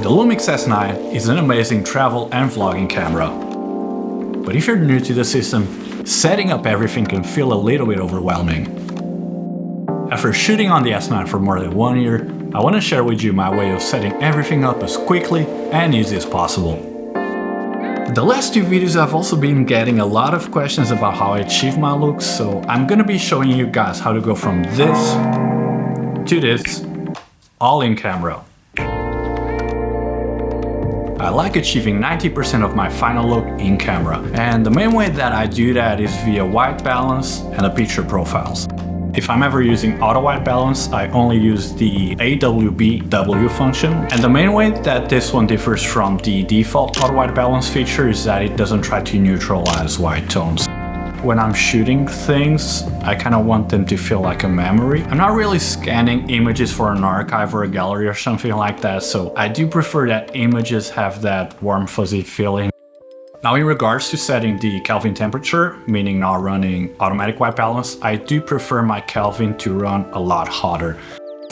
The Lumix S9 is an amazing travel and vlogging camera. But if you're new to the system, setting up everything can feel a little bit overwhelming. After shooting on the S9 for more than 1 year, I want to share with you my way of setting everything up as quickly and easy as possible. The last 2 videos I've also been getting a lot of questions about how I achieve my looks, so I'm gonna be showing you guys how to go from this to this, all in camera. I like achieving 90% of my final look in camera, and the main way that I do that is via white balance and the picture profiles. If I'm ever using auto white balance, I only use the AWBW function, and the main way that this one differs from the default auto white balance feature is that it doesn't try to neutralize white tones. When I'm shooting things, I kind of want them to feel like a memory. I'm not really scanning images for an archive or a gallery or something like that, so I do prefer that images have that warm fuzzy feeling. Now, in regards to setting the Kelvin temperature, meaning not running automatic white balance, I do prefer my Kelvin to run a lot hotter.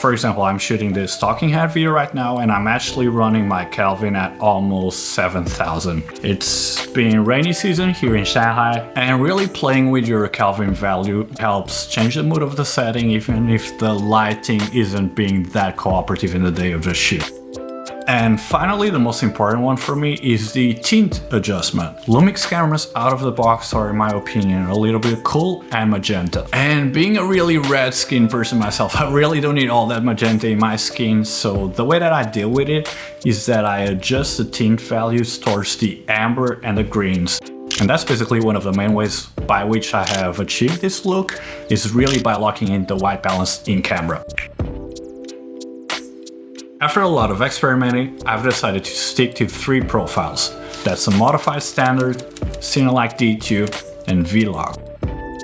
For example, I'm shooting this talking head video right now and I'm actually running my Kelvin at almost 7,000. It's been rainy season here in Shanghai, and really playing with your Kelvin value helps change the mood of the setting even if the lighting isn't being that cooperative in the day of the shoot. And finally, the most important one for me is the tint adjustment. Lumix cameras out of the box are, in my opinion, a little bit cool and magenta. And being a really red skin person myself, I really don't need all that magenta in my skin, so the way that I deal with it is that I adjust the tint values towards the amber and the greens. And that's basically one of the main ways by which I have achieved this look, is really by locking in the white balance in camera. After a lot of experimenting, I've decided to stick to 3 profiles. That's a modified standard, Cinelike D2, and Vlog.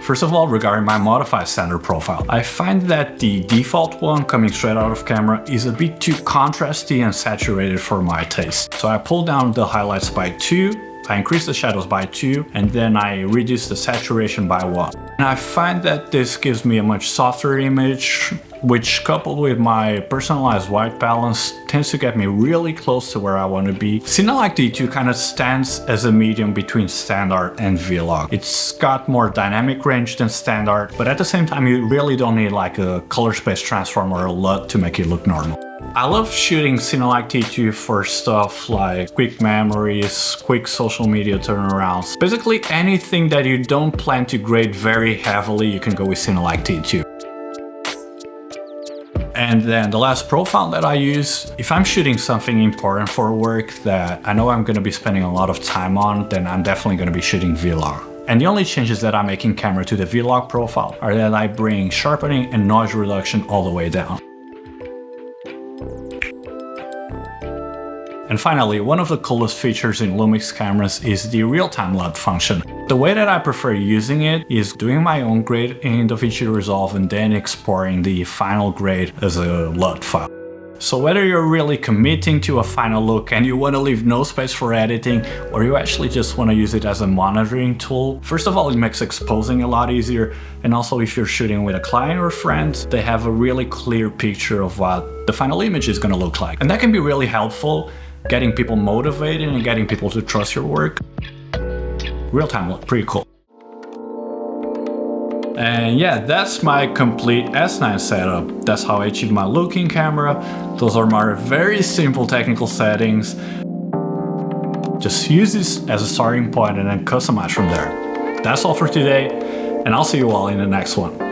First of all, regarding my modified standard profile, I find that the default one coming straight out of camera is a bit too contrasty and saturated for my taste. So I pulled down the highlights by 2, I increased the shadows by 2, and then I reduced the saturation by 1. And I find that this gives me a much softer image, which coupled with my personalized white balance tends to get me really close to where I want to be. Cinelike D2 kind of stands as a medium between standard and Vlog. It's got more dynamic range than standard, but at the same time you really don't need like a color space transform or a LUT to make it look normal. I love shooting Cinelike D2 for stuff like quick memories, quick social media turnarounds. Basically anything that you don't plan to grade very heavily, you can go with Cinelike D2. And then the last profile that I use, if I'm shooting something important for work that I know I'm going to be spending a lot of time on, then I'm definitely going to be shooting Vlog. And the only changes that I make in camera to the Vlog profile are that I bring sharpening and noise reduction all the way down. And finally, one of the coolest features in Lumix cameras is the Real Time LUT function. The way that I prefer using it is doing my own grade in DaVinci Resolve and then exporting the final grade as a LUT file. So whether you're really committing to a final look and you want to leave no space for editing, or you actually just want to use it as a monitoring tool, first of all, it makes exposing a lot easier, and also if you're shooting with a client or friend, they have a really clear picture of what the final image is going to look like. And that can be really helpful, getting people motivated and getting people to trust your work. Real Time LUT, pretty cool. And yeah, that's my complete S9 setup. That's how I achieve my look in camera. Those are my very simple technical settings. Just use this as a starting point and then customize from there. That's all for today, and I'll see you all in the next one.